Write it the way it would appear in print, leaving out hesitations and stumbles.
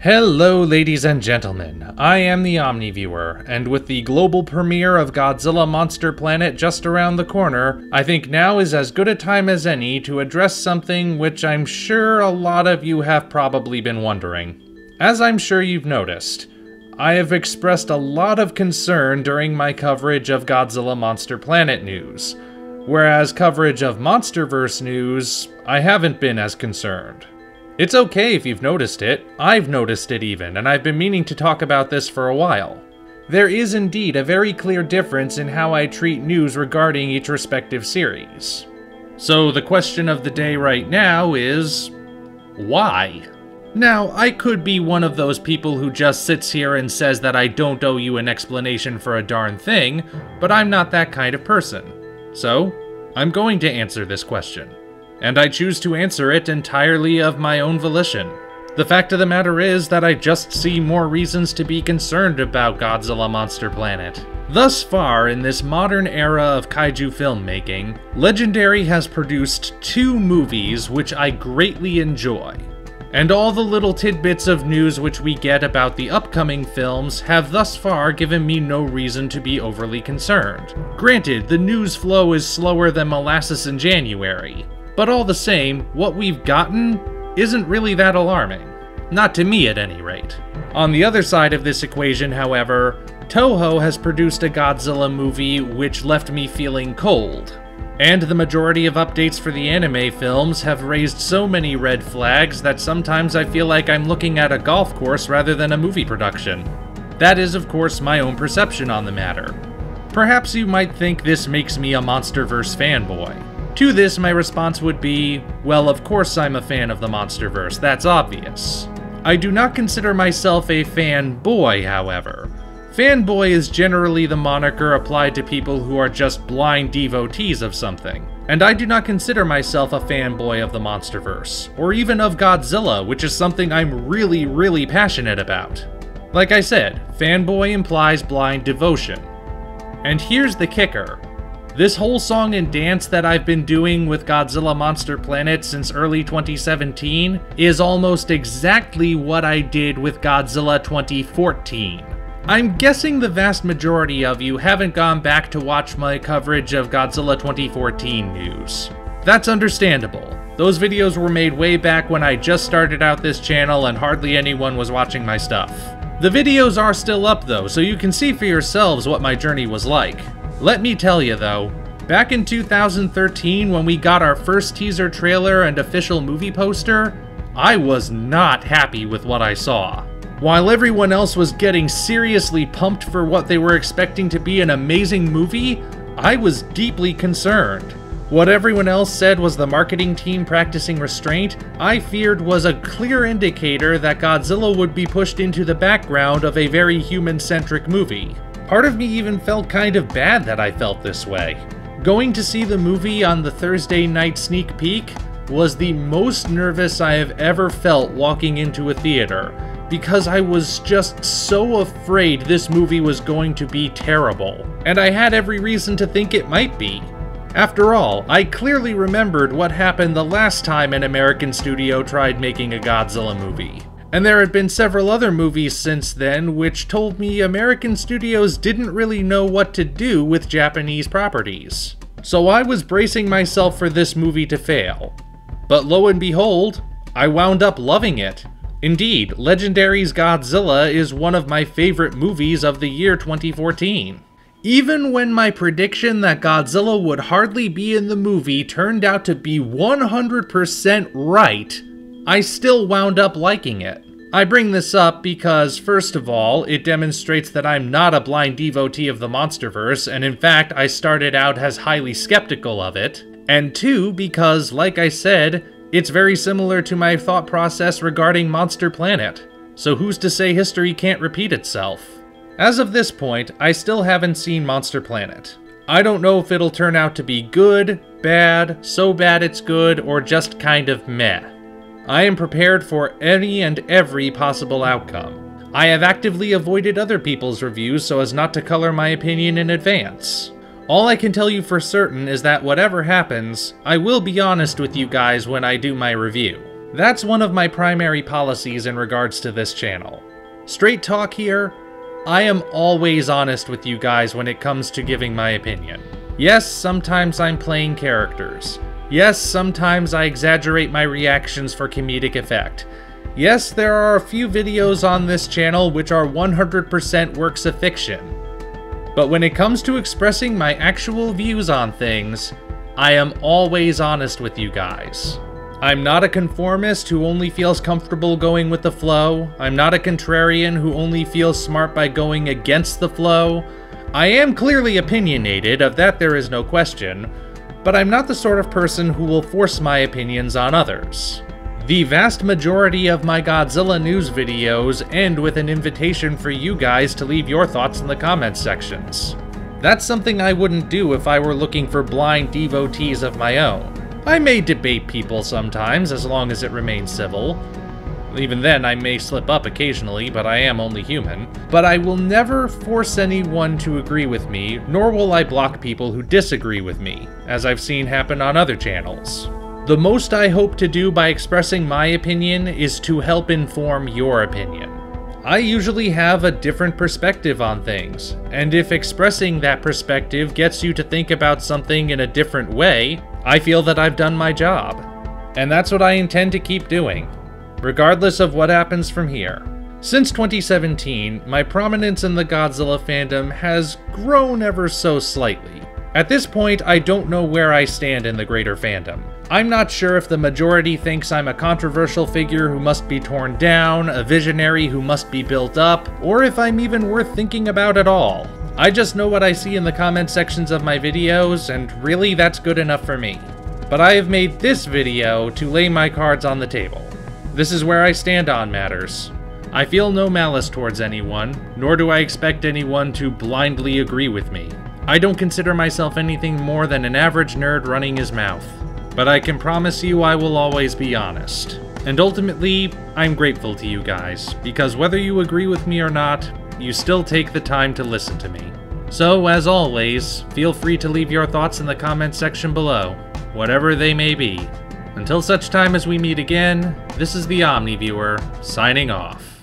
Hello ladies and gentlemen, I am the Omni viewer, and with the global premiere of Godzilla Monster Planet just around the corner, I think now is as good a time as any to address something which I'm sure a lot of you have probably been wondering. As I'm sure you've noticed, I have expressed a lot of concern during my coverage of Godzilla Monster Planet news, whereas coverage of MonsterVerse news, I haven't been as concerned. It's okay if you've noticed it, I've noticed it even, and I've been meaning to talk about this for a while. There is indeed a very clear difference in how I treat news regarding each respective series. So the question of the day right now is, why? Now, I could be one of those people who just sits here and says that I don't owe you an explanation for a darn thing, but I'm not that kind of person. So, I'm going to answer this question. And I choose to answer it entirely of my own volition. The fact of the matter is that I just see more reasons to be concerned about Godzilla Monster Planet. Thus far, in this modern era of kaiju filmmaking, Legendary has produced 2 movies which I greatly enjoy. And all the little tidbits of news which we get about the upcoming films have thus far given me no reason to be overly concerned. Granted, the news flow is slower than molasses in January, but all the same, what we've gotten isn't really that alarming. Not to me, at any rate. On the other side of this equation, however, Toho has produced a Godzilla movie which left me feeling cold. And the majority of updates for the anime films have raised so many red flags that sometimes I feel like I'm looking at a golf course rather than a movie production. That is, of course, my own perception on the matter. Perhaps you might think this makes me a MonsterVerse fanboy. To this, my response would be, well, of course I'm a fan of the MonsterVerse, that's obvious. I do not consider myself a fanboy, however. Fanboy is generally the moniker applied to people who are just blind devotees of something. And I do not consider myself a fanboy of the MonsterVerse, or even of Godzilla, which is something I'm really passionate about. Like I said, fanboy implies blind devotion. And here's the kicker. This whole song and dance that I've been doing with Godzilla Monster Planet since early 2017 is almost exactly what I did with Godzilla 2014. I'm guessing the vast majority of you haven't gone back to watch my coverage of Godzilla 2014 news. That's understandable. Those videos were made way back when I just started out this channel and hardly anyone was watching my stuff. The videos are still up though, so you can see for yourselves what my journey was like. Let me tell you though, back in 2013 when we got our first teaser trailer and official movie poster, I was not happy with what I saw. While everyone else was getting seriously pumped for what they were expecting to be an amazing movie, I was deeply concerned. What everyone else said was the marketing team practicing restraint, I feared was a clear indicator that Godzilla would be pushed into the background of a very human-centric movie. Part of me even felt kind of bad that I felt this way. Going to see the movie on the Thursday night sneak peek was the most nervous I have ever felt walking into a theater, because I was just so afraid this movie was going to be terrible, and I had every reason to think it might be. After all, I clearly remembered what happened the last time an American studio tried making a Godzilla movie. And there had been several other movies since then which told me American studios didn't really know what to do with Japanese properties. So I was bracing myself for this movie to fail. But lo and behold, I wound up loving it. Indeed, Legendary's Godzilla is one of my favorite movies of the year 2014. Even when my prediction that Godzilla would hardly be in the movie turned out to be 100% right, I still wound up liking it. I bring this up because, first of all, it demonstrates that I'm not a blind devotee of the MonsterVerse, and in fact, I started out as highly skeptical of it. And 2, because, like I said, it's very similar to my thought process regarding Monster Planet. So who's to say history can't repeat itself? As of this point, I still haven't seen Monster Planet. I don't know if it'll turn out to be good, bad, so bad it's good, or just kind of meh. I am prepared for any and every possible outcome. I have actively avoided other people's reviews so as not to color my opinion in advance. All I can tell you for certain is that whatever happens, I will be honest with you guys when I do my review. That's one of my primary policies in regards to this channel. Straight talk here, I am always honest with you guys when it comes to giving my opinion. Yes, sometimes I'm playing characters. Yes, sometimes I exaggerate my reactions for comedic effect. Yes, there are a few videos on this channel which are 100% works of fiction. But when it comes to expressing my actual views on things, I am always honest with you guys. I'm not a conformist who only feels comfortable going with the flow. I'm not a contrarian who only feels smart by going against the flow. I am clearly opinionated, of that there is no question, but I'm not the sort of person who will force my opinions on others. The vast majority of my Godzilla news videos end with an invitation for you guys to leave your thoughts in the comments sections. That's something I wouldn't do if I were looking for blind devotees of my own. I may debate people sometimes, as long as it remains civil. Even then, I may slip up occasionally, but I am only human. But I will never force anyone to agree with me, nor will I block people who disagree with me, as I've seen happen on other channels. The most I hope to do by expressing my opinion is to help inform your opinion. I usually have a different perspective on things, and if expressing that perspective gets you to think about something in a different way, I feel that I've done my job. And that's what I intend to keep doing, regardless of what happens from here. Since 2017, my prominence in the Godzilla fandom has grown ever so slightly. At this point, I don't know where I stand in the greater fandom. I'm not sure if the majority thinks I'm a controversial figure who must be torn down, a visionary who must be built up, or if I'm even worth thinking about at all. I just know what I see in the comment sections of my videos, and really that's good enough for me. But I have made this video to lay my cards on the table. This is where I stand on matters. I feel no malice towards anyone, nor do I expect anyone to blindly agree with me. I don't consider myself anything more than an average nerd running his mouth. But I can promise you I will always be honest. And ultimately, I'm grateful to you guys, because whether you agree with me or not, you still take the time to listen to me. So, as always, feel free to leave your thoughts in the comments section below, whatever they may be. Until such time as we meet again, this is the Omni Viewer, signing off.